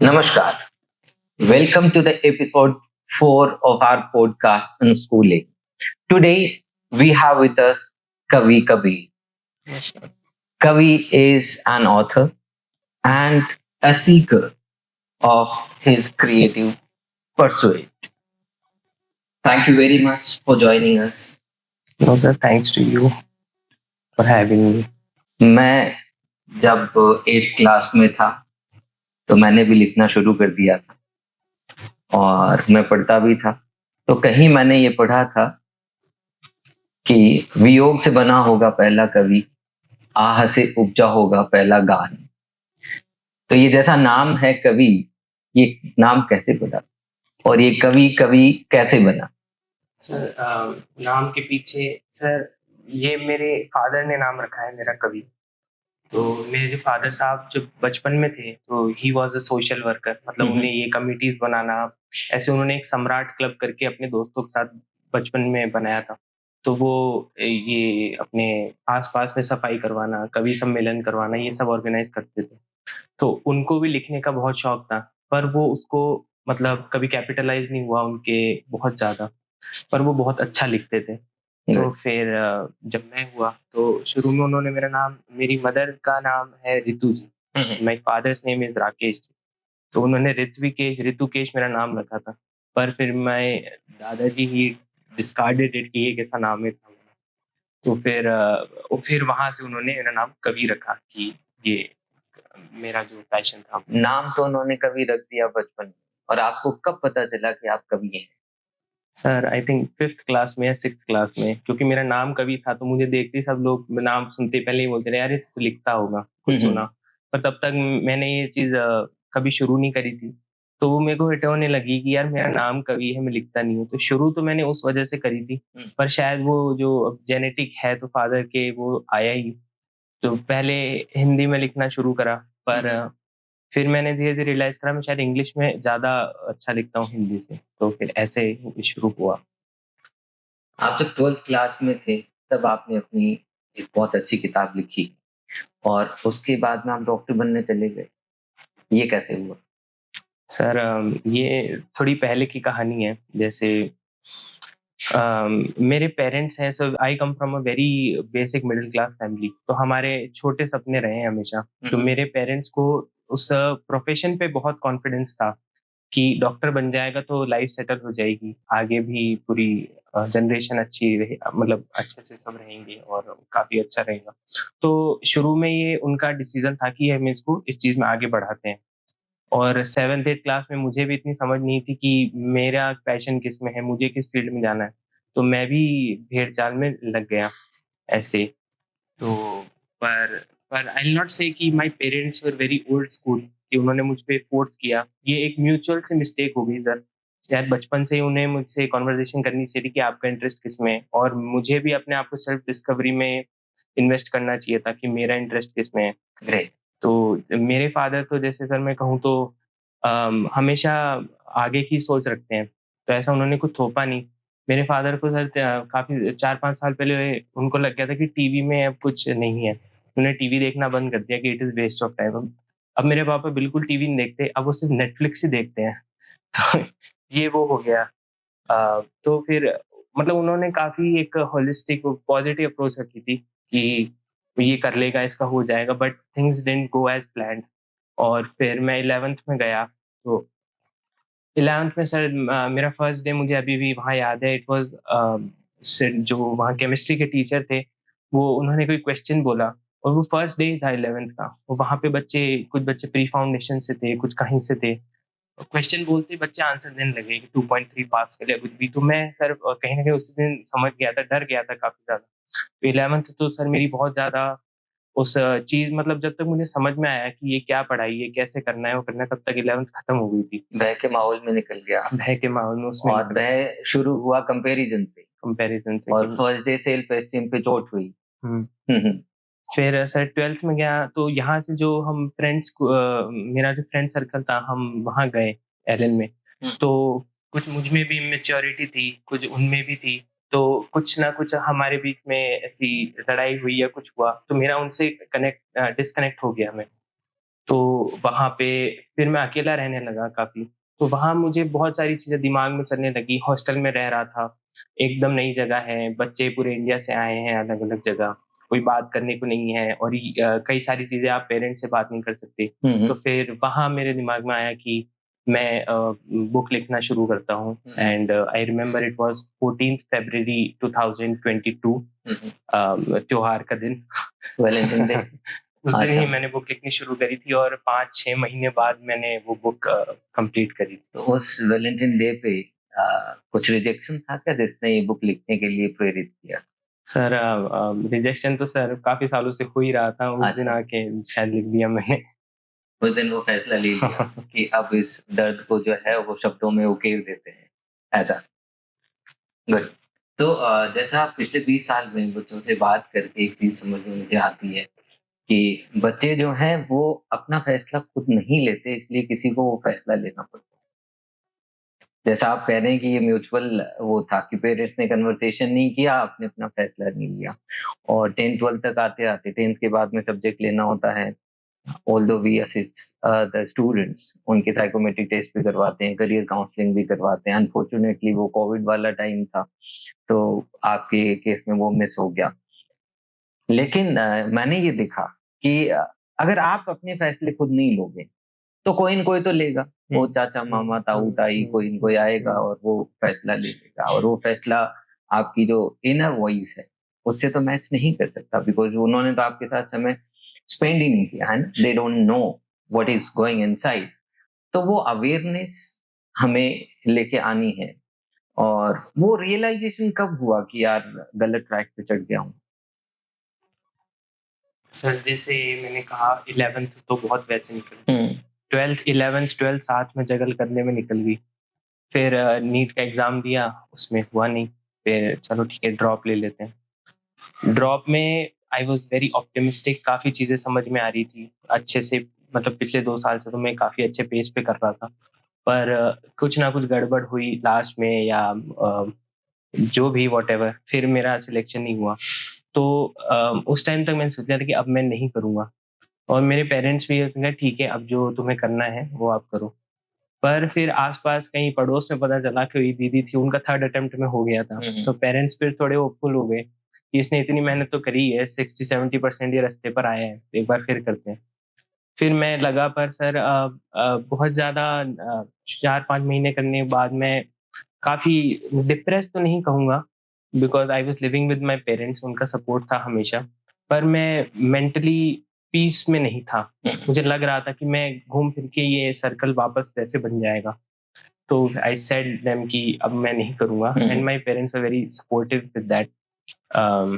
Namaskar. Welcome to the episode 4 of our podcast on schooling. Today we have with us Kavi Kabir. Kavi is an author and a seeker of his creative pursuit. Thank you very much for joining us. No, sir, thanks to you for having me. मैं जब 8th class में था तो मैंने भी लिखना शुरू कर दिया था और मैं पढ़ता भी था। तो कहीं मैंने ये पढ़ा था कि वियोग से बना होगा पहला कवि, आह से उपजा होगा पहला गान। तो ये जैसा नाम है कवि, ये नाम कैसे बना और ये कवि कवि कैसे बना? सर नाम के पीछे सर ये मेरे फादर ने नाम रखा है मेरा कवि। तो मेरे जो फादर साहब जब बचपन में थे तो he was a social worker, मतलब उन्हें ये कमिटीज बनाना, ऐसे उन्होंने एक सम्राट क्लब करके अपने दोस्तों के साथ बचपन में बनाया था। तो वो ये अपने आसपास में सफाई करवाना, कवि सम्मेलन करवाना, ये सब ऑर्गेनाइज करते थे। तो उनको भी लिखने का बहुत शौक था, पर वो उसको मतलब कभी कैपिटलाइज नहीं हुआ उनके बहुत ज़्यादा, पर वो बहुत अच्छा लिखते थे। तो फिर जब मैं हुआ तो शुरू में उन्होंने मेरा नाम, मेरी मदर का नाम है Ritu ji, my father's name is Rakesh ji. तो उन्होंने ऋत्विकेश, ऋतुकेश मेरा नाम रखा था। पर फिर मैं दादाजी ही डिस्कार्डेड इट कि ये कैसा नाम है इतना बड़ा। तो फिर वहाँ से उन्होंने मेरा नाम कवि रखा कि ये मेरा जो पैशन था। नाम तो उन्होंने कवि रख दिया बचपन में, और आपको कब पता चला कि आप कवि हैं? Sir I think 5th class में या 6th क्लास में, क्योंकि मेरा नाम कवि था तो मुझे देखते ही सब लोग नाम सुनते ही पहले ही बोलते थे, "अरे! तू लिखता होगा, कुछ सुना।" पर तब तक मैंने ये चीज़ कभी शुरू नहीं करी थी। तो वो मेरे को हिट होने लगी कि यार मेरा नाम कवि है, मैं लिखता नहीं हूँ। तो शुरू तो मैंने उस वजह से करी थी, पर शायद वो जो अब जेनेटिक है तो फादर के वो आया ही। तो पहले हिंदी में लिखना शुरू करा, पर फिर मैंने धीरे-धीरे रियलाइज़ करा मैं शायद इंग्लिश में ज़्यादा अच्छा लिखता हूँ हिंदी से, तो फिर ऐसे ही शुरू हुआ। आप जब 12th क्लास में थे, तब आपने अपनी एक बहुत अच्छी किताब लिखी और उसके बाद में आप डॉक्टर बनने चले गए। ये कैसे हुआ? सर ये थोड़ी पहले की कहानी है। जैसे मेरे पेरेंट्स हैं, so I come from a very basic middle class family, तो हमारे छोटे सपने रहे हैं हमेशा। तो मेरे पेरेंट्स को उस प्रोफ़ेशन पे बहुत कॉन्फिडेंस था कि डॉक्टर बन जाएगा तो लाइफ सेटल हो जाएगी, आगे भी पूरी जनरेशन अच्छी रहे, मतलब अच्छे से सब रहेंगे और काफ़ी अच्छा रहेगा। तो शुरू में ये उनका डिसीज़न था कि हम इसको इस चीज़ में आगे बढ़ाते हैं। और 7th-8th क्लास में मुझे भी इतनी समझ नहीं थी कि मेरा पैशन किसमें है, मुझे किस फ़ील्ड में जाना है। तो मैं भी भेड़-चाल में लग गया ऐसे। तो पर पर आई विल नॉट से कि my parents were very old school कि उन्होंने मुझ पे फ़ोर्स किया। ये एक म्यूचुअल सी मिस्टेक हो गई सर। शायद बचपन से ही उन्हें मुझसे कन्वर्सेशन करनी चाहिए थी कि आपका इंटरेस्ट किसमें है, और मुझे भी अपने आप को सेल्फ डिस्कवरी में इन्वेस्ट करना चाहिए था कि मेरा इंटरेस्ट किसमें है। ग्रेट। तो मेरे फादर तो जैसे सर मैं कहूँ तो हमेशा आगे की सोच रखते हैं, तो ऐसा उन्होंने कुछ थोपा नहीं। मेरे फादर को सर काफ़ी 4-5 साल पहले उनको लग गया था कि टीवी में अब कुछ नहीं है। उन्होंने टीवी देखना बंद कर दिया कि it is waste of time. अब मेरे पापा बिल्कुल टीवी नहीं देखते, अब वो सिर्फ़ नेटफ्लिक्स ही देखते हैं। तो ये वो हो गया। तो फिर मतलब उन्होंने काफ़ी एक होलिस्टिक पॉज़िटिव अप्रोच रखी थी कि ये कर लेगा, इसका हो जाएगा, but things didn't go as planned. और फिर मैं 11th में गया, तो 11th में सर मेरा फर्स्ट डे मुझे अभी भी वहाँ याद है। इट वाज़ सिर जो वहाँ केमिस्ट्री के टीचर थे, वो उन्होंने कोई क्वेश्चन बोला और वो फर्स्ट डे ही था 11th का। वो वहाँ पे बच्चे, कुछ बच्चे प्री फाउंडेशन से थे, कुछ कहीं से थे। क्वेश्चन बोलते ही बच्चे आंसर देने लगे कि 2.3 पास कर लिया कुछ भी। तो मैं सर कहीं न कहीं उसी दिन समझ गया था, डर गया था काफ़ी ज़्यादा। तो 11th तो सर मेरी बहुत ज़्यादा उस चीज़, मतलब जब तक मुझे समझ में आया कि ये क्या पढ़ाई है, कैसे करना है, वो करना है, तब तक 11th खत्म हो गई थी। भय के माहौल में निकल गया भय के माहौल में उसमें और भय शुरू हुआ कंपैरिजन से कंपैरिज़न से और कि फर्स्ट डे सेल्फ एस्टीम पे चोट हुई। हुँ। हुँ, हुँ। फिर सर 12th में गया तो यहाँ से जो हम फ्रेंड्स को मेरा जो फ्रेंड सर्कल था, हम वहाँ गए एलन में। तो कुछ मुझ में भी इमैच्योरिटी थी, कुछ उनमें भी थी। तो कुछ ना कुछ हमारे बीच में ऐसी लड़ाई हुई या कुछ हुआ, तो मेरा उनसे डिस्कनेक्ट हो गया मैं। तो वहाँ पे फिर मैं अकेला रहने लगा काफ़ी। तो वहाँ मुझे बहुत सारी चीज़ें दिमाग में चलने लगी, हॉस्टल में रह रहा था, एकदम नई जगह है, बच्चे पूरे इंडिया से आए हैं अलग-अलग जगह, कोई बात करने को नहीं है और कई सारी चीज़ें आप पेरेंट्स से बात नहीं कर सकते। तो फिर वहाँ मेरे दिमाग में आया कि मैं बुक लिखना शुरू करता हूँ and I remember it was 14th फरवरी 2022 त्योहार का दिन। Valentine day. उस दिन ही अच्छा। मैंने बुक लिखनी शुरू करी थी और 5-6 महीने बाद मैंने वो बुक कंप्लीट करी थी। तो उस वैलेंटाइन डे पे कुछ रिजेक्शन था क्या जिसने ये बुक लिखने के लिए प्रेरित किया? सर रिजेक्शन तो सर काफ़ी सालों से हो ही रहा था, उस दिन अच्छा। आके शायद लिख दिया मैंने। उस दिन वो फैसला ले लिया कि अब इस दर्द को जो है वो शब्दों में उकेर देते हैं, ऐसा। गुड। तो जैसा आप पिछले 20 साल में बच्चों से बात करके एक चीज़ समझ में मुझे आती है कि बच्चे जो हैं वो अपना फैसला खुद नहीं लेते, इसलिए किसी को वो फैसला लेना पड़ता है। जैसा आप कह रहे हैं कि ये म्यूचुअल वो था कि पेरेंट्स ने कन्वर्सेशन नहीं किया, आपने अपना फैसला नहीं लिया और 10th-12th तक आते-आते 10th के बाद में सब्जेक्ट लेना होता है। Although we assist the students, उनके साइकोमेट्रिक टेस्ट भी करवाते हैं, करियर काउंसलिंग भी करवाते हैं। अनफॉर्चुनेटली वो कोविड वाला टाइम था, तो आपके केस में वो मिस हो गया। लेकिन मैंने ये देखा कि अगर आप अपने फैसले खुद नहीं लोगे, तो कोई न कोई तो लेगा। वो चाचा, मामा, ताऊ, ताई कोई न कोई आएगा और वो फैसला ले लेगा और वो फैसला आपकी जो इनर वॉइस है, उससे तो मैच नहीं कर सकता बिकॉज़ उन्होंने तो आपके साथ समय स्पेंड ही नहीं किया, है ना? They don't know what is going inside. तो वो अवेयरनेस हमें लेके आनी है और वो रियलाइज़ेशन कब हुआ कि यार गलत ट्रैक पे चढ़ गया हूँ? सर जैसे मैंने कहा 11th तो बहुत वैसे निकली। हुँ, 11th साथ में जगल करने में निकल गई। फिर नीट का एग्ज़ाम दिया, उसमें हुआ नहीं। फिर चलो ठीक है ड्रॉप ले लेते हैं। ड्रॉप में आई वाज़ वेरी ऑप्टिमिस्टिक, काफ़ी चीज़ें समझ में आ रही थी। अच्छे से मतलब पिछले 2 साल से तो मैं काफ़ी अच्छे पेस पे कर रहा था। पर कुछ ना कुछ गड़बड़ हुई लास्ट में या जो भी व्हाटएवर फिर मेरा सिलेक्शन नहीं हुआ। तो उस टाइम तक मैंने सोचा था कि अब मैं नहीं करूँगा और मेरे पेरेंट्स भी ये कहा ठीक है अब जो तुम्हें करना है वो आप करो। पर फिर आस-पास कहीं पड़ोस में पता चला कोई दीदी थी उनका 3rd अटेम्प्ट में हो गया था। हुँ, हुँ। तो पेरेंट्स फिर थोड़े होपफुल हो गए कि इसने इतनी मेहनत तो करी है 60-70% ये रास्ते पर आया है, तो एक बार फिर करते हैं। फिर मैं लगा पर सर बहुत ज़्यादा 4-5 महीने करने के बाद मैं काफ़ी डिप्रेस तो नहीं कहूँगा because I was living with my parents, उनका सपोर्ट था हमेशा। पर मैं मेंटली पीस में नहीं था। मुझे लग रहा था कि मैं घूम फिर के ये सर्कल वापस कैसे बन जाएगा। तो आई सेड देम कि अब मैं नहीं करूँगा हुँ, and my parents were very supportive with that um,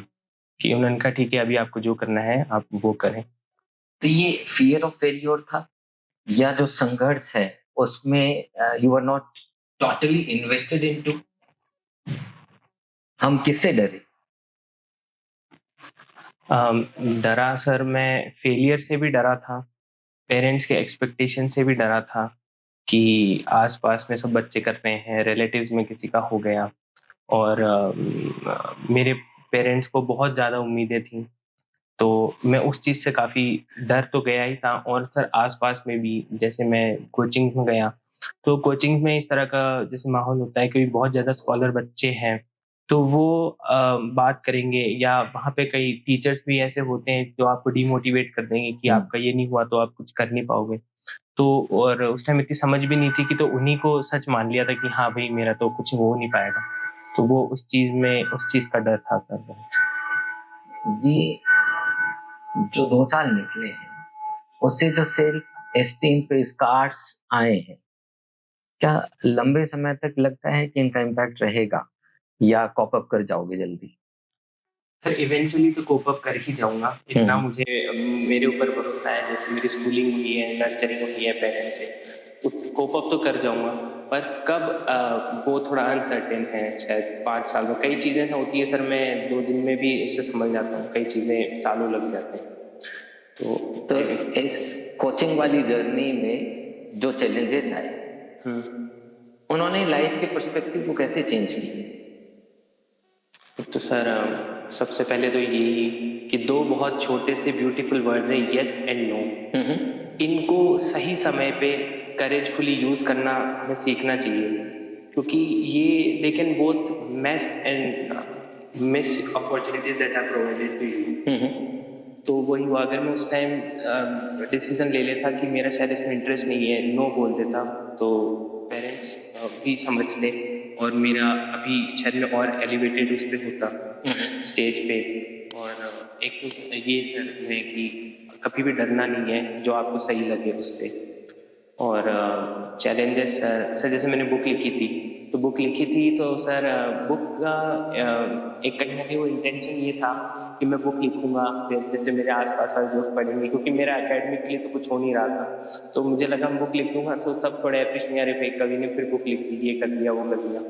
कि उन्होंने कहा ठीक है अभी आपको जो करना है आप वो करें। तो ये फ़ियर ऑफ फेल्योर था या जो संघर्ष है उसमें you are not totally invested into? हम किससे डरे? डरा सर मैं फेलियर से भी डरा था, पेरेंट्स के एक्सपेक्टेशन से भी डरा था कि आस-पास में सब बच्चे कर रहे हैं, रिलेटिव्स में किसी का हो गया और मेरे पेरेंट्स को बहुत ज़्यादा उम्मीदें थीं। तो मैं उस चीज़ से काफ़ी डर तो गया ही था और सर आस-पास में भी जैसे मैं कोचिंग में गया, तो कोचिंग में इस तरह का जैसे माहौल होता है कि बहुत ज़्यादा स्कॉलर बच्चे हैं, तो वो बात करेंगे या वहाँ पे कई टीचर्स भी ऐसे होते हैं जो आपको डिमोटिवेट कर देंगे कि हुँ, आपका ये नहीं हुआ तो आप कुछ कर नहीं पाओगे। तो और उस टाइम इतनी समझ भी नहीं थी कि तो उन्हीं को सच मान लिया था कि हाँ भाई मेरा तो कुछ हो नहीं पाएगा। तो वो उस चीज़ का डर था सर बहुत। ये जो 2 साल निकले हैं, उससे जो सेल्फ एस्टीम पे स्कार्स आए हैं, क्या लंबे समय तक लगता है कि इनका इम्पैक्ट रहेगा या कॉप अप कर जाओगे जल्दी? सर इवेंचुअली तो कोप अप कर ही जाऊँगा, इतना हुँ, मुझे मेरे ऊपर भरोसा है, जैसे मेरी स्कूलिंग हुई है, नर्चरिंग हुई है पेरेंट्स से, उस कोप अप तो कर जाऊँगा। पर कब वो थोड़ा अनसर्टेन है, शायद 5 साल में कई चीज़ें ऐसा होती है सर मैं 2 दिन में भी उसे समझ जाता हूँ, कई चीज़ें सालों लग जाते हैं। तो तो इस कोचिंग वाली जर्नी में जो चैलेंजेज़ आए, हुँ। उन्होंने लाइफ के पर्सपेक्टिव को कैसे चेंज किया? तो सर सबसे पहले तो यही कि 2 बहुत छोटे से ब्यूटीफुल वर्ड्स हैं येस एंड नो। हुँ, हुँ। इनको सही समय पे करेजफुली यूज़ करना हमें सीखना चाहिए, क्योंकि ये they can both mess and miss opportunities that are provided to you. तो वही हुआ, अगर मैं उस टाइम डिसीजन ले लेता कि मेरा शायद इसमें इंटरेस्ट नहीं है, नो बोल देता, तो पेरेंट्स भी समझते और मेरा अभी शायद मैं और एलिवेटेड उस पर होता स्टेज पे। और एक तो ये सर है कि कभी भी डरना नहीं है जो आपको सही लगे उससे। और चैलेंजेस सर जैसे मैंने बुक लिखी थी, तो बुक लिखी थी तो सर बुक का एक कहीं ना कहीं वो इंटेंशन ये था कि मैं बुक लिखूंगा, फिर जैसे मेरे आसपास वाले दोस्त पढ़ेंगे, क्योंकि मेरा एकेडमिक के लिए तो कुछ हो नहीं रहा था, तो मुझे लगा मैं बुक लिखूंगा तो सब थोड़े अप्रिशिएट, अरे भाई कवि ने फिर बुक लिख दी, ये कर दिया वो कर दिया।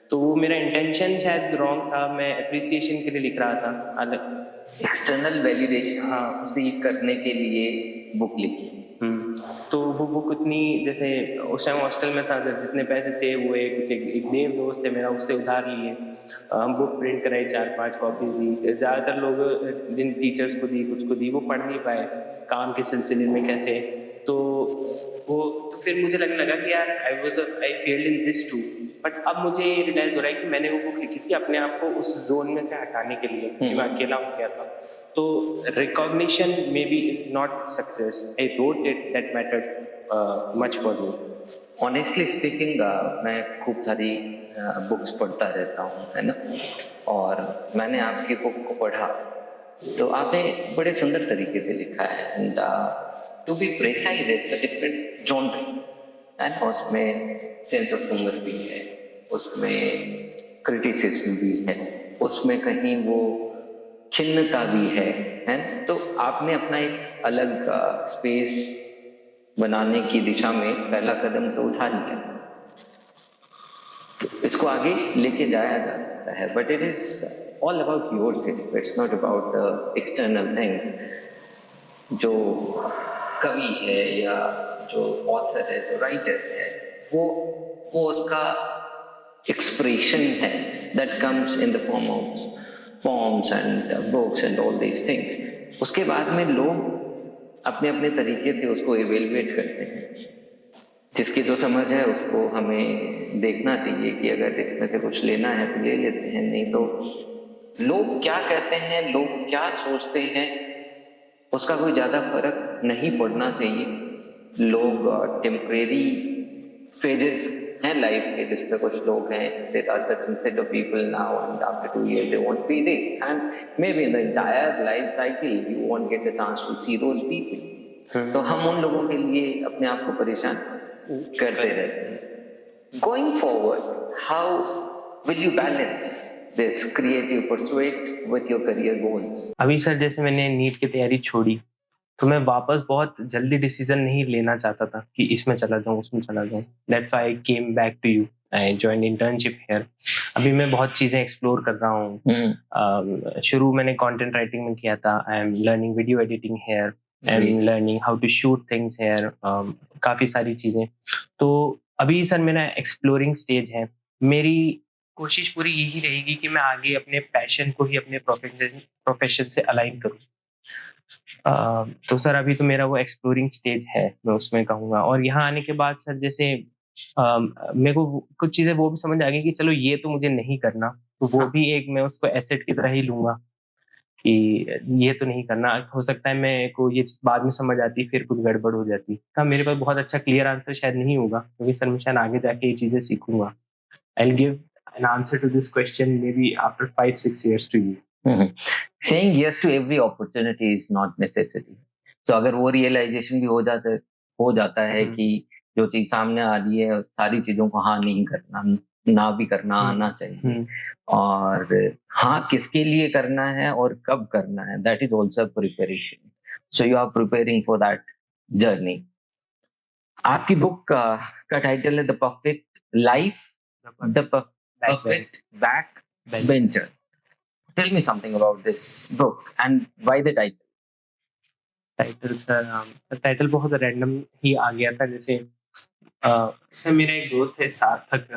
तो वो मेरा इंटेंशन शायद रॉन्ग था, मैं अप्रिसिएशन के लिए लिख रहा था अलग, एक्सटर्नल वैलिडेशन हाँ सीख करने के लिए बुक लिखी। तो वो बुक उतनी, जैसे उस टाइम हॉस्टल में था, जब जितने पैसे सेव हुए, कुछ एक देव दोस्त है मेरा, उससे उधार लिए, हम बुक प्रिंट कराई, 4-5 कॉपीज दी, ज़्यादातर लोग जिन टीचर्स को दी, कुछ को दी, वो पढ़ नहीं पाए काम के सिलसिले में कैसे। तो वो तो फिर मुझे लगने लगा कि यार I failed in this too, but अब मुझे रियलाइज हो रहा है कि मैंने वो बुक लिखी थी अपने आप को उस जोन में से हटाने के लिए कि मैं अकेला हो गया था। तो recognition may be is not success, I wrote it that mattered much for me. Honestly speaking मैं खूब सारी बुक्स पढ़ता रहता हूँ, है ना, और मैंने आपकी बुक को पढ़ा तो आपने बड़े सुंदर तरीके से लिखा है, and to be precise it's a different genre, and उसमें सेंस ऑफ ह्यूमर भी है, उसमें क्रिटिसिज्म भी है, उसमें कहीं वो खिन्नता भी है। तो आपने अपना एक अलग स्पेस बनाने की दिशा में पहला कदम तो उठा लिया, तो इसको आगे लेके जाया जा सकता है, but it is all about your self, it's not about external things. जो कवि है या जो ऑथर है, जो राइटर है, वो उसका एक्सप्रेशन है that comes in the form of poems and books and all these things। उसके बाद में लोग अपने अपने तरीके से उसको इवेलुएट करते हैं, जिसकी जो समझ है उसको हमें देखना चाहिए कि अगर इसमें से कुछ लेना है तो ले लेते हैं, नहीं तो लोग क्या कहते हैं, लोग क्या सोचते हैं, उसका कोई ज़्यादा फर्क नहीं पड़ना चाहिए। लोग टेम्परेरी फेजेस हैं लाइफ के, जिसपे कुछ लोग हैं, there are certain set of people now and after 2 years they won't be there, and maybe in the entire life cycle you won't get the chance to see those people। तो हम उन लोगों के लिए अपने आप को परेशान करते रहते हैं। Going forward, how will you balance this creative pursuit with your career goals? अभी सर जैसे मैंने नीट की तैयारी छोड़ी, तो मैं वापस बहुत जल्दी डिसीजन नहीं लेना चाहता था कि इसमें चला जाऊँ, उसमें चला जाऊँ। That's why I came back to you, I joined internship here. अभी मैं बहुत चीज़ें एक्सप्लोर कर रहा हूँ। शुरू मैंने कंटेंट राइटिंग में किया था, I am learning video editing here, I am learning how to shoot things here, काफ़ी सारी चीज़ें। तो अभी सर मेरा एक्सप्लोरिंग स्टेज है। मेरी कोशिश पूरी यही रहेगी कि मैं आगे अपने पैशन को ही अपने प्रोफेशन से अलाइन करूँ। तो सर अभी तो मेरा वो एक्सप्लोरिंग स्टेज है, मैं उसमें कहूँगा। और यहाँ आने के बाद सर जैसे मेरे को कुछ चीज़ें वो भी समझ आ गई कि चलो ये तो मुझे नहीं करना, तो वो भी एक मैं उसको एसेट की तरह ही लूँगा कि ये तो नहीं करना। हो सकता है मेरे को ये चीज़ बाद में समझ आती, फिर कुछ गड़बड़ हो जाती। हाँ, मेरे पास बहुत अच्छा क्लियर आंसर शायद नहीं होगा, क्योंकि सर मैं शायद आगे जाके ये चीज़ें सीखूँगा। I will give an answer to this question maybe after 5-6 years to you. Saying yes to every opportunity is not necessity। तो अगर वो रियलाइजेशन भी हो जाता है कि जो चीज सामने आ रही है, सारी चीजों को हाँ नहीं करना, ना भी करना आना चाहिए, और हाँ किसके लिए करना है और कब करना है, that is also preparation. So you are preparing for that journey. आपकी बुक का टाइटल है the perfect life, the perfect back bencher. Tell me something about this book and why the title? Title sir title बहुत random ही आ गया था। जैसे sir मेरा एक दोस्त है सार्थक,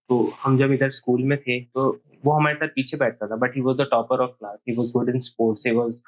तो हम जब इधर स्कूल में थे तो वो हमारे साथ पीछे बैठता था, but he was the topper of class, he was good in sports, he was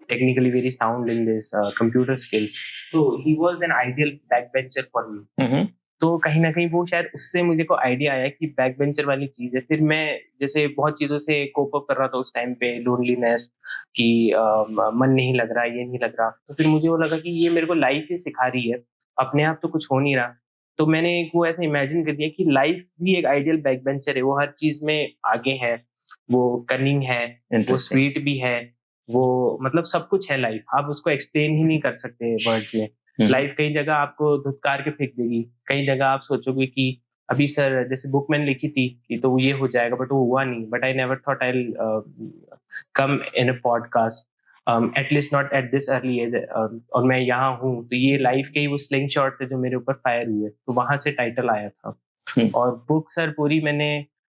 technically very sound in this computer skills, तो he was an ideal backbencher for me. तो कहीं न कहीं वो शायद उससे मुझे को आइडिया आया कि बैक बेंचर वाली चीज़ है। फिर मैं जैसे बहुत चीज़ों से कोप अप कर रहा था उस टाइम पे, लोनलीनेस कि मन नहीं लग रहा, ये नहीं लग रहा। तो फिर मुझे वो लगा कि ये मेरे को लाइफ ही सिखा रही है, अपने आप तो कुछ हो नहीं रहा। तो मैंने एक वो ऐसे इमेजिन कर दिया कि लाइफ भी एक आइडियल बैक बेंचर है, वो हर चीज़ में आगे है, वो कनिंग है, वो स्वीट भी है, वो मतलब सब कुछ है लाइफ। आप उसको एक्सप्लेन ही नहीं कर सकते वर्ड्स में। लाइफ कई जगह आपको धुतकार के फेंक देगी, कई जगह आप सोचोगे कि अभी सर जैसे बुक मैंने लिखी थी कि तो ये हो जाएगा, बट वो हुआ नहीं। But I never thought I will come in a podcast, at least not at this early age, और मैं यहाँ हूँ। तो ये लाइफ के ही वो स्लिंग शॉट है जो मेरे ऊपर फायर हुए, तो वहां से टाइटल आया था। और बुक सर पूरी मैंने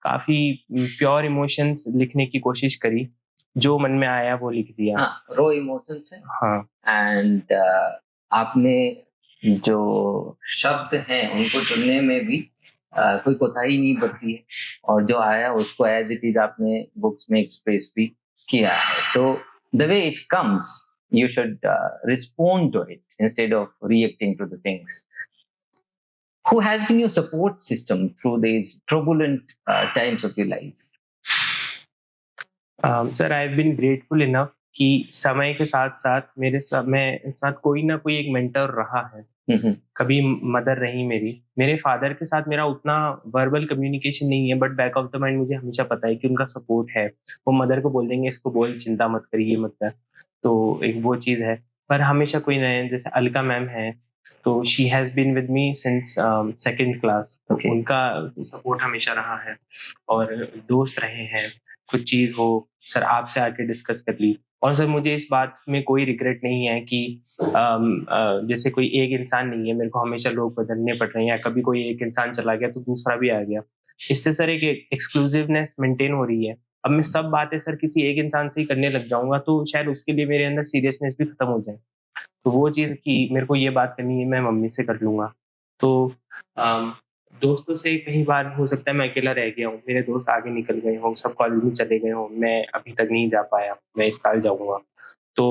काफी प्योर इमोशंस लिखने की कोशिश करी, जो मन में आया वो लिख दिया। हाँ, रो इमोशंस है। हाँ, एंड आपने जो शब्द हैं उनको चुनने में भी कोई कोताही नहीं बरती है, और जो आया उसको एज इट इज आपने बुक्स में एक्सप्रेस भी किया है। तो the way it comes you should respond to it instead of reacting to the things. Who has been your support system through these turbulent times of your life? Sir I have been grateful enough कि समय के साथ साथ मेरे साथ कोई ना कोई एक मेंटर रहा है। कभी मदर रही मेरी, मेरे फादर के साथ मेरा उतना वर्बल कम्युनिकेशन नहीं है, but back of the mind मुझे हमेशा पता है कि उनका सपोर्ट है। वो मदर को बोल देंगे इसको बोल, चिंता मत करिए मत कर। तो एक वो चीज़ है। पर हमेशा कोई नए, जैसे अलका मैम है, तो she has been with me since second class, तो Okay. उनका सपोर्ट हमेशा रहा है। और दोस्त रहे हैं, कुछ चीज़ हो सर आपसे आके डिस्कस कर ली। और सर मुझे इस बात में कोई रिग्रेट नहीं है कि जैसे कोई एक इंसान नहीं है, मेरे को हमेशा लोग बदलने पड़ रहे हैं, या कभी कोई एक इंसान चला गया तो दूसरा भी आ गया। इससे सर एक एक्सक्लूसिवनेस मेंटेन हो रही है। अब मैं सब बातें सर किसी एक इंसान से ही करने लग जाऊँगा, तो शायद उसके लिए मेरे अंदर सीरियसनेस भी खत्म हो जाए। तो वो चीज़ कि मेरे को ये बात करनी है, मैं मम्मी से कर लूँगा। तो अम, दोस्तों से कई बार हो सकता है मैं अकेला रह गया हूँ, मेरे दोस्त आगे निकल गए हों, सब कॉलेज में चले गए हों, मैं अभी तक नहीं जा पाया, मैं इस साल जाऊँगा। तो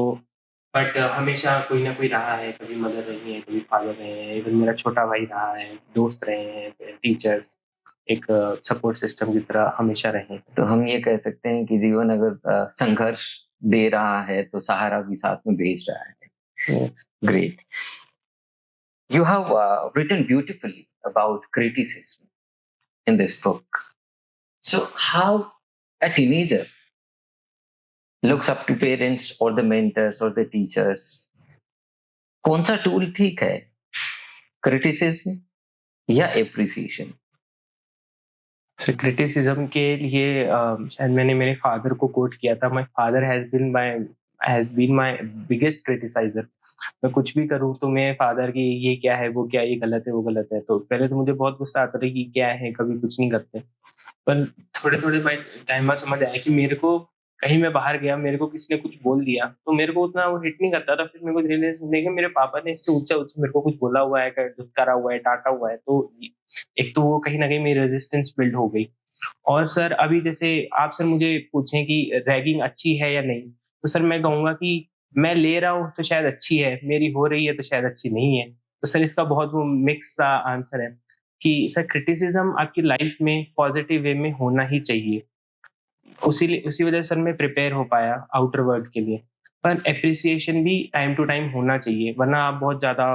बट हमेशा कोई ना कोई रहा है, कभी मदर रही है, कभी फादर रहे हैं, इवन मेरा छोटा भाई रहा है, दोस्त रहे हैं, टीचर्स एक सपोर्ट सिस्टम की तरह हमेशा रहे हैं। तो हम ये कह सकते हैं कि जीवन अगर संघर्ष दे रहा है तो सहारा भी साथ में भेज रहा है। Great. You have written beautifully about criticism in this book. So how a teenager looks up to parents or the mentors or the teachers, कौन सा टूल ठीक है, क्रिटिसिज्म या एप्रिसिएशन? सो क्रिटिसिज्म के लिए शायद मैंने मेरे फादर को कोट किया था, my father has been my biggest criticiser. मैं कुछ भी करूँ तो मेरे फादर की ये क्या है, वो क्या, ये गलत है, वो गलत है। तो पहले तो मुझे बहुत गुस्सा आता था कि क्या है, कभी कुछ नहीं करते। पर थोड़े-थोड़े बाद टाइम बाद समझ आया कि मेरे को कहीं मैं बाहर गया, मेरे को किसी ने कुछ बोल दिया, तो मेरे को उतना वो हिट नहीं करता था। फिर मेरे को धीरे-धीरे सुनने के मेरे पापा ने इससे ऊँचा-ऊँचा मेरे को कुछ बोला हुआ है, धुतकारा हुआ है, डाँटा हुआ है, तो एक तो वो कहीं न कहीं मेरी रेजिस्टेंस बिल्ड हो गई। और सर अभी जैसे आप सर मुझे पूछें कि रैगिंग अच्छी है या नहीं, तो सर मैं कहूँगा कि मैं ले रहा हूँ तो शायद अच्छी है, मेरी हो रही है तो शायद अच्छी नहीं है। तो सर इसका बहुत वो मिक्स सा आंसर है कि सर क्रिटिसिज़्म आपकी लाइफ में पॉज़िटिव वे में होना ही चाहिए। उसी वजह से सर मैं प्रिपेयर हो पाया आउटर वर्ल्ड के लिए। पर एप्रिसिएशन भी टाइम टू टाइम होना चाहिए, वरना आप बहुत ज़्यादा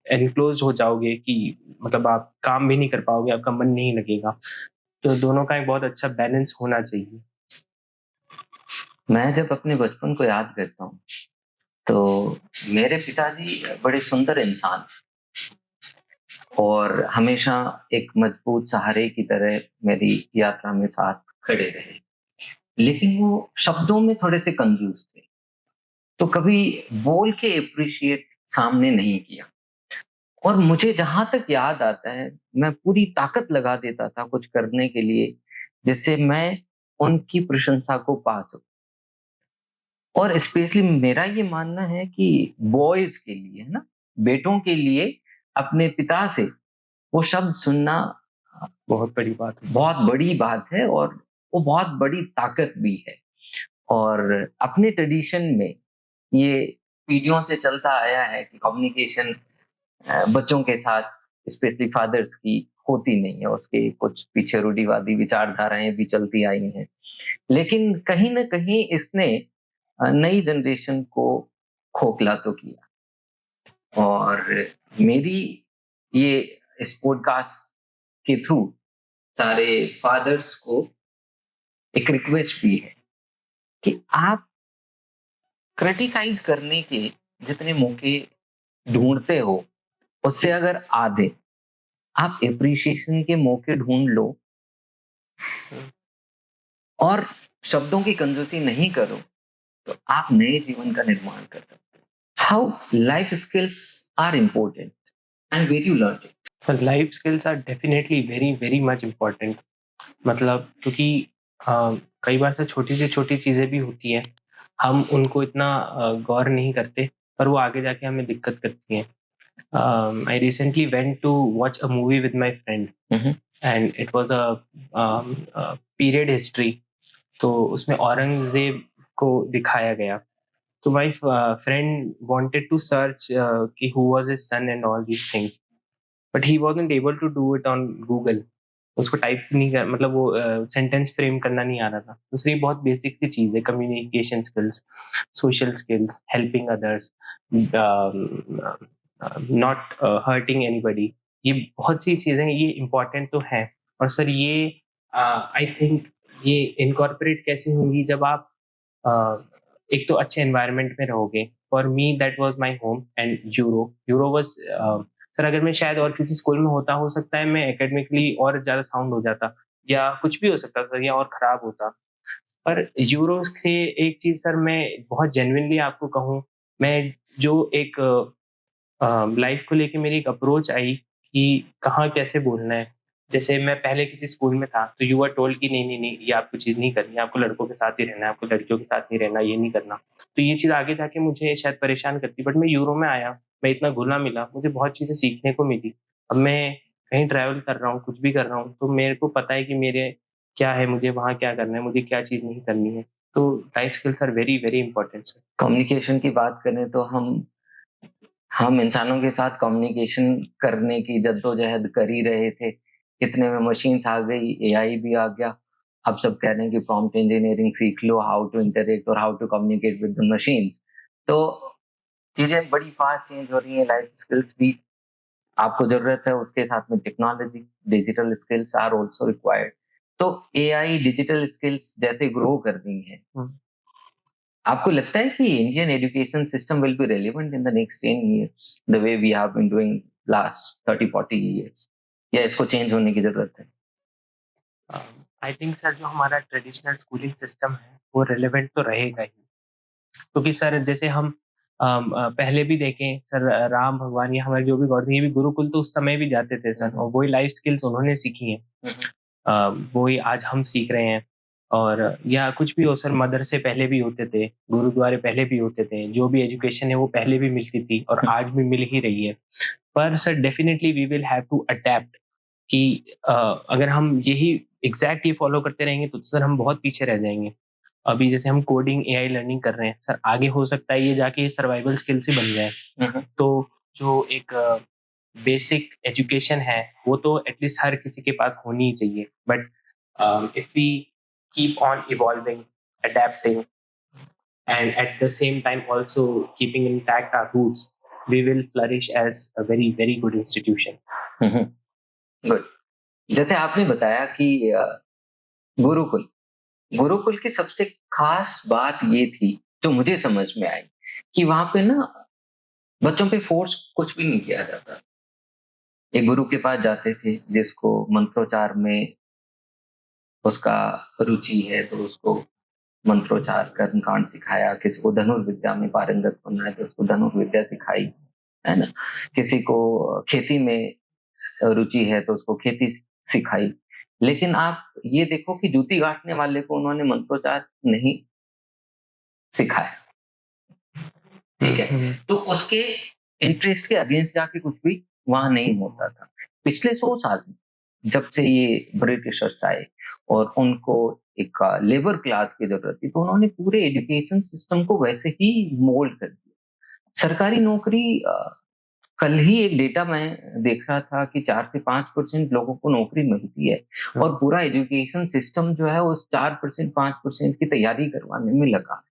एनक्लोज़ हो जाओगे कि मतलब आप काम भी नहीं कर पाओगे, आपका मन नहीं लगेगा। तो दोनों का एक बहुत अच्छा बैलेंस होना चाहिए। मैं जब अपने बचपन को याद करता हूँ तो मेरे पिताजी बड़े सुंदर इंसान और हमेशा एक मजबूत सहारे की तरह मेरी यात्रा में साथ खड़े रहे, लेकिन वो शब्दों में थोड़े से कंजूस थे, तो कभी बोल के अप्रिशिएट सामने नहीं किया। और मुझे जहां तक याद आता है मैं पूरी ताकत लगा देता था कुछ करने के लिए जिससे मैं उनकी प्रशंसा को पा सकूं। और स्पेशली मेरा ये मानना है कि बॉयज के लिए, है ना, बेटों के लिए अपने पिता से वो शब्द सुनना बहुत बड़ी बात है। बहुत बड़ी बात है और वो बहुत बड़ी ताकत भी है। और अपने ट्रेडिशन में ये पीढ़ियों से चलता आया है कि कम्युनिकेशन बच्चों के साथ, स्पेशली फादर्स की, होती नहीं है। उसके कुछ पीछे रूढ़िवादी विचारधाराएं भी चलती आई हैं, लेकिन कहीं ना कहीं इसने नई जनरेशन को खोखला तो किया। और मेरी ये इस पॉडकास्ट के थ्रू सारे फादर्स को एक रिक्वेस्ट भी है कि आप क्रिटिसाइज करने के जितने मौके ढूंढते हो, उससे अगर आधे आप एप्रिसिएशन के मौके ढूंढ लो और शब्दों की कंजूसी नहीं करो, तो आप नए जीवन का निर्माण कर सकते हो। How life skills are important and where you learn it. Life skills are definitely very very much important. मतलब क्योंकि कई बार तो छोटी से छोटी चीज़ें भी होती हैं, हम उनको इतना गौर नहीं करते, पर वो आगे जाके हमें दिक्कत करती हैं। I recently went to watch a movie with my friend, and it was a period history. तो उसमें औरंगजेब को दिखाया गया। तो my friend wanted to search कि who was his son and all these things, but he wasn't able to do it on Google. उसको type नहीं कर, मतलब वो सेंटेंस फ्रेम करना नहीं आ रहा था। दूसरी बहुत बेसिक सी चीज़ है, communication skills, social skills, helping others, not hurting anybody. ये बहुत सी चीज़ें, ये इम्पोर्टेंट तो हैं। और सर ये आई थिंक ये इनकॉर्पोरेट कैसे होंगी जब आप एक तो अच्छे एनवायरनमेंट में रहोगे। For me that was my home and euro was, sir अगर मैं शायद और किसी स्कूल में होता, हो सकता है मैं एकेडमिकली और ज़्यादा साउंड हो जाता, या कुछ भी हो सकता सर, या और खराब होता। पर यूरो से एक चीज़ सर मैं बहुत जेन्युइनली आपको कहूँ, मैं जो एक लाइफ को लेके मेरी एक अप्रोच आई कि कहाँ कैसे बोलना है। जैसे मैं पहले किसी स्कूल में था, तो यू आर टोल्ड कि नहीं, नहीं, नहीं, ये आपको चीज़ नहीं करनी है, आपको लड़कों के साथ ही रहना है, आपको लड़कियों के साथ नहीं रहना, ये नहीं करना। तो ये चीज़ आगे जाके मुझे शायद परेशान करती, बट मैं यूरो में आया, मैं इतना घुला-मिला, मुझे बहुत चीज़ें सीखने को मिली। अब मैं कहीं ट्रैवल कर रहा हूँ, कुछ भी कर रहा हूँ, तो मेरे को पता है कि मेरे क्या है, मुझे वहाँ क्या करना है, मुझे क्या चीज़ नहीं करनी है। तो life skills are very, very important sir. Communication की बात करें तो हम इंसानों के साथ कम्युनिकेशन करने की जद्दोजहद कर ही रहे थे। इतने में मशीन्स आ गई, एआई भी आ गया। अब सब कह रहे हैं कि प्रॉम्प्ट इंजीनियरिंग सीख लो, हाउ टू इंटरेक्ट और how to communicate with the machines. तो चीजें बड़ी फास्ट चेंज हो रही हैं। लाइफ स्किल्स भी आपको जरूरत है, उसके साथ में technology, digital skills are also required. तो एआई डिजिटल स्किल्स जैसे ग्रो कर रही हैं, आपको लगता है कि Indian education system will be relevant in the next 10 years the way we have been doing last 30-40 years, या इसको चेंज होने की जरूरत है? आई थिंक सर जो हमारा ट्रेडिशनल स्कूलिंग सिस्टम है वो रिलेवेंट तो रहेगा ही, क्योंकि सर जैसे हम पहले भी देखें सर, राम भगवान या हमारे जो भी गॉड थे, ये भी गुरुकुल तो उस समय भी जाते थे सर, और वही लाइफ स्किल्स उन्होंने सीखी हैं। वही आज हम सीख रहे हैं। और या कुछ भी हो सर, मदर से पहले भी होते थे, गुरुद्वारे पहले भी होते थे, जो भी एजुकेशन है वो पहले भी मिलती थी और आज भी मिल ही रही है। पर sir definitely we will have to adapt कि अगर हम यही एग्जैक्ट ये फॉलो करते रहेंगे तो सर हम बहुत पीछे रह जाएंगे। अभी जैसे हम कोडिंग एआई लर्निंग कर रहे हैं सर, आगे हो सकता है ये जाके सर्वाइवल स्किल्स ही बन जाए। तो जो एक बेसिक एजुकेशन है वो तो एटलीस्ट हर किसी के पास होनी ही चाहिए। But if we keep on evolving, adapting, and at the same time also keeping intact our roots, we will flourish as a very very good institution. Good. जैसे आपने बताया कि गुरुकुल गुरुकुल की सबसे खास बात ये थी, जो मुझे समझ में आई, कि वहां पे ना बच्चों पे फोर्स कुछ भी नहीं किया जाता। एक गुरु के पास जाते थे जिसको मंत्रोच्चार में उसका रुचि है, तो उसको मंत्रोच्चार कर्मकांड सिखाया। किसी को धनुर्विद्या में पारंगत होना है तो उसको धनुर्विद्या सिखाई, है ना। किसी को खेती में रुचि है तो उसको खेती सिखाई। लेकिन आप ये देखो कि जूती गांठने वाले को उन्होंने मंत्रोच्चार नहीं सिखाया, ठीक है। तो उसके इंटरेस्ट के अगेंस्ट जाके कुछ भी वहां नहीं होता था। पिछले 100 साल में जब से ये ब्रिटिशर्स आए और उनको एक लेबर क्लास की जरूरत थी, तो उन्होंने पूरे एजुकेशन सिस्टम को वैसे ही मोल्ड कर दिया। सरकारी नौकरी, कल ही एक डेटा मैं देख रहा था कि 4 से 5% लोगों को नौकरी मिलती है और पूरा एजुकेशन सिस्टम जो है उस 4% 5% की तैयारी करवाने में लगा।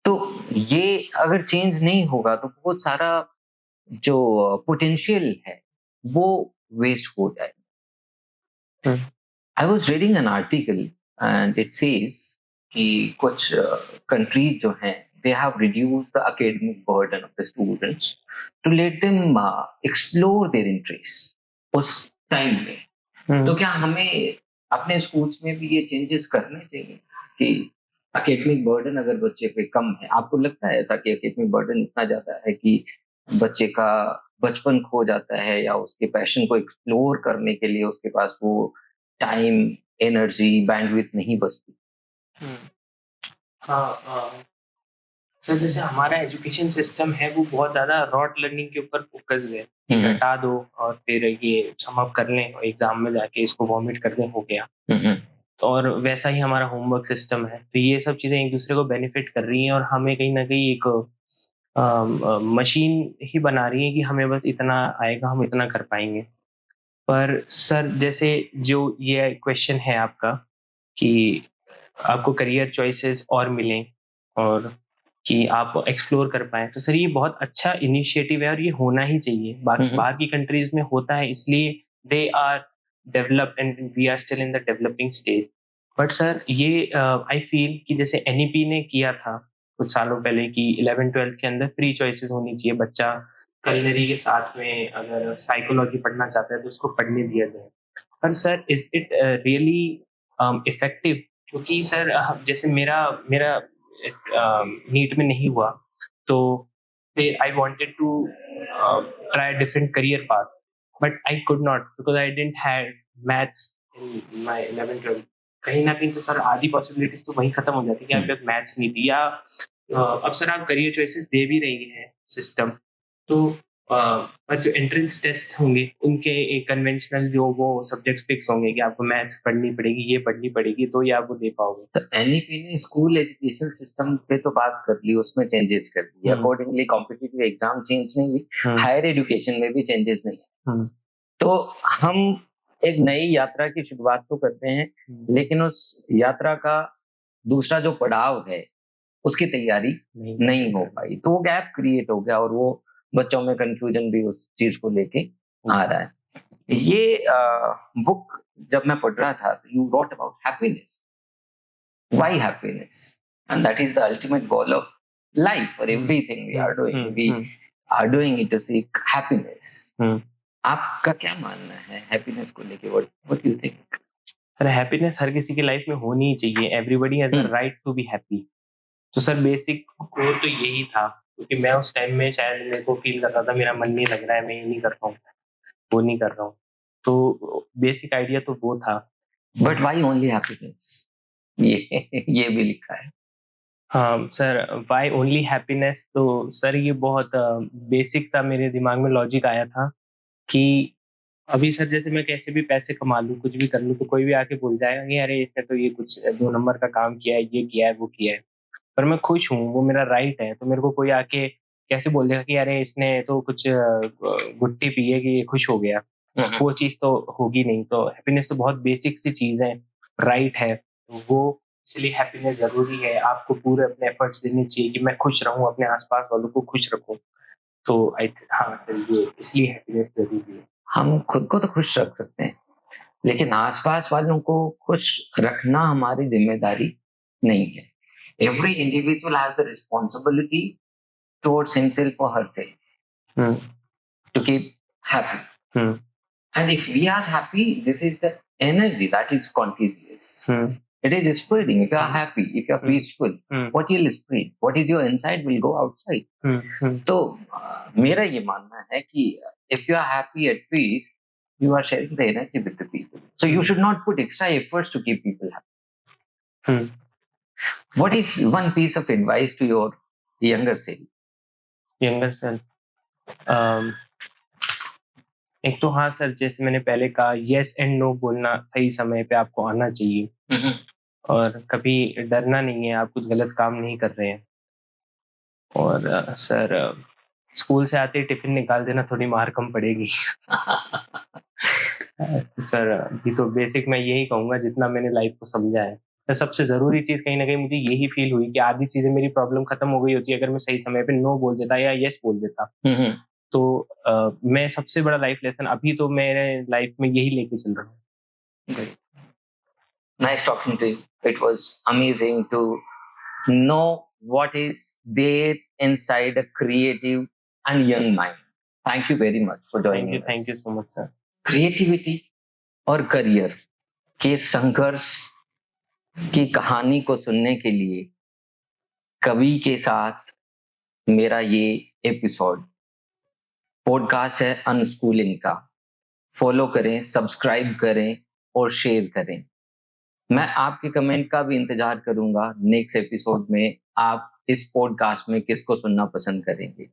तो ये अगर चेंज नहीं होगा तो बहुत सारा जो पोटेंशियल है वो वेस्ट हो जाएगा। I was reading an article and it says कि कुछ कंट्रीज जो हैं they have reduced the academic burden of the students to let them explore their interests उस टाइम में। तो क्या हमें अपने स्कूल्स में भी ये चेंजेस करने चाहिए कि एकेडमिक बर्डन अगर बच्चे पे कम है? आपको लगता है ऐसा कि एकेडमिक बर्डन इतना ज्यादा है कि बच्चे का बचपन खो जाता है या उसके पैशन को एक्सप्लोर करने के लिए उसके पास वो टाइम, एनर्जी, बैंडविड्थ नहीं बचती? हाँ, सर जैसे हमारा एजुकेशन सिस्टम है वो बहुत ज़्यादा रॉट लर्निंग के ऊपर फोकस्ड है कि हटा दो और फिर ये सम अप कर लें और एग्जाम में जाके इसको वॉमिट कर दें, हो गया। तो और वैसा ही हमारा होमवर्क सिस्टम है, तो ये सब चीज़ें एक दूसरे को बेनिफिट कर रही हैं और हमें कहीं ना कहीं एक मशीन ही बना रही है कि हमें बस इतना आएगा, हम इतना कर पाएंगे। पर सर जैसे जो ये क्वेश्चन है आपका कि आपको करियर चॉइसेस और मिलें और कि आप एक्सप्लोर कर पाएँ, तो सर ये बहुत अच्छा इनिशिएटिव है और ये होना ही चाहिए। बाहर की कंट्रीज़ में होता है, इसलिए they are developed and we are still in the developing stage. But sir ये आई फील कि जैसे एनईपी ने किया था कुछ सालों पहले कि 11-12 के अंदर फ्री चॉइसेस होनी चाहिए। बच्चा culinary के साथ में अगर साइकोलॉजी पढ़ना चाहता है तो उसको पढ़ने दिया जाए। पर sir is it really effective? क्योंकि सर जैसे मेरा मेरा नीट में नहीं हुआ, तो फिर I wanted to try different career path, but I could not because I didn't have maths in my 11-12। कहीं न कहीं तो सर आधी पॉसिबिलिटीज़ तो वहीं खत्म हो जाती है कि आपके पास मैथ्स नहीं थी, या अब सर आप करियर चॉइसेस दे भी रही है सिस्टम, तो पर जो एंट्रेंस टेस्ट होंगे उनके एक कन्वेंशनल जो वो सब्जेक्ट्स फिक्स होंगे कि आपको मैथ्स पढ़नी पड़ेगी, ये पढ़नी पड़ेगी, तो ये आप वो दे पाओगे। तो एनईपी ने स्कूल एजुकेशन सिस्टम पे तो बात कर ली, उसमें चेंजेस कर दिए, अकॉर्डिंगली कॉम्पिटिटिव एग्जाम चेंज नहीं हुई, हायर एजुकेशन में भी चेंजेस नहीं है। तो हम एक नई यात्रा की शुरुआत तो करते हैं, लेकिन उस यात्रा का दूसरा जो पड़ाव है उसकी तैयारी नहीं हो पाई, तो वो गैप क्रिएट हो गया और वो बच्चों में कंफ्यूजन भी उस चीज को लेके आ रहा है। ये बुक जब मैं पढ़ रहा था, you wrote about happiness, why happiness, and that is the ultimate goal of life for everything we are doing, we are doing it to seek happiness. आपका क्या मानना है हैप्पीनेस को लेके? What do you think? Sir happiness हर किसी की life में होनी ही चाहिए, everybody has a right to be happy. तो सर बेसिक कोर तो यही था, क्योंकि मैं उस टाइम में शायद मेरे को फील करता था मेरा मन नहीं लग रहा है, मैं ये नहीं कर रहा हूँ, वो नहीं कर रहा हूँ, तो बेसिक आइडिया तो वो था। बट व्हाई ओनली हैप्पीनेस, ये भी लिखा है। हाँ सर, व्हाई ओनली हैप्पीनेस, तो सर ये बहुत बेसिक सा मेरे दिमाग में लॉजिक आया था कि अभी सर जैसे मैं कैसे भी पैसे कमा लूँ, कुछ भी कर लूँ, तो कोई भी आके बोल जाएगा कि अरे इसने तो ये कुछ 2 नंबर का काम किया है, ये किया है, वो किया है। पर मैं खुश हूँ, वो मेरा राइट है, तो मेरे को कोई आके कैसे बोल देगा कि अरे इसने तो कुछ गुट्टी पी है कि ये खुश हो गया, वो चीज़ तो होगी नहीं। तो हैप्पीनेस तो बहुत बेसिक सी चीज़ है, राइट है, तो वो इसलिए हैप्पीनेस ज़रूरी है। आपको पूरे अपने एफर्ट्स देने चाहिए कि मैं खुश रहूँ, अपने आस-पास वालों को खुश रखूँ। तो हाँ सर, ये इसलिए हैप्पीनेस ज़रूरी है। हम खुद को तो खुश रख सकते हैं, लेकिन आसपास वालों को खुश रखना हमारी जिम्मेदारी नहीं है। Every individual has the responsibility towards himself or herself to keep happy. And if we are happy, this is the energy that is contagious. It is spreading. If you are happy, if you are peaceful, what you'll spread, what is your inside will go outside. तो मेरा ये मानना है कि if you are happy at peace, you are sharing the energy with the people. So you should not put extra efforts to keep people happy. What is one piece of advice to your younger self? Younger self, एक तो हाँ sir, जैसे मैंने पहले कहा, yes and no बोलना सही समय पे आपको आना चाहिए, और कभी डरना नहीं है, आप कुछ गलत काम नहीं कर रहे हैं। और सर, स्कूल से आते ही टिफिन निकाल देना, थोड़ी मार कम पड़ेगी। सर अभी तो बेसिक मैं यही कहूँगा, जितना मैंने लाइफ को समझा है। तो सबसे ज़रूरी चीज़ कहीं न कहीं मुझे यही फ़ील हुई कि आधी चीज़ें मेरी प्रॉब्लम खत्म हो गई होती अगर मैं सही समय पे नो बोल देता या येस बोल देता। तो मैं सबसे बड़ा लाइफ लेसन अभी तो मेरे लाइफ में यही लेके चल रहा हूँ। Great. Nice talking to you. It was amazing to know what is there inside a creative and young mind. Thank you very much for joining thank you us. So much sir. Creativity और career के संघर्ष की कहानी को सुनने के लिए कवि के साथ मेरा ये एपिसोड पॉडकास्ट है अनस्कूलिंग का। फॉलो करें, सब्सक्राइब करें और शेयर करें। मैं आपके कमेंट का भी इंतजार करूंगा नेक्स्ट एपिसोड में आप इस पॉडकास्ट में किसको सुनना पसंद करेंगे।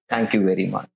Thank you very much.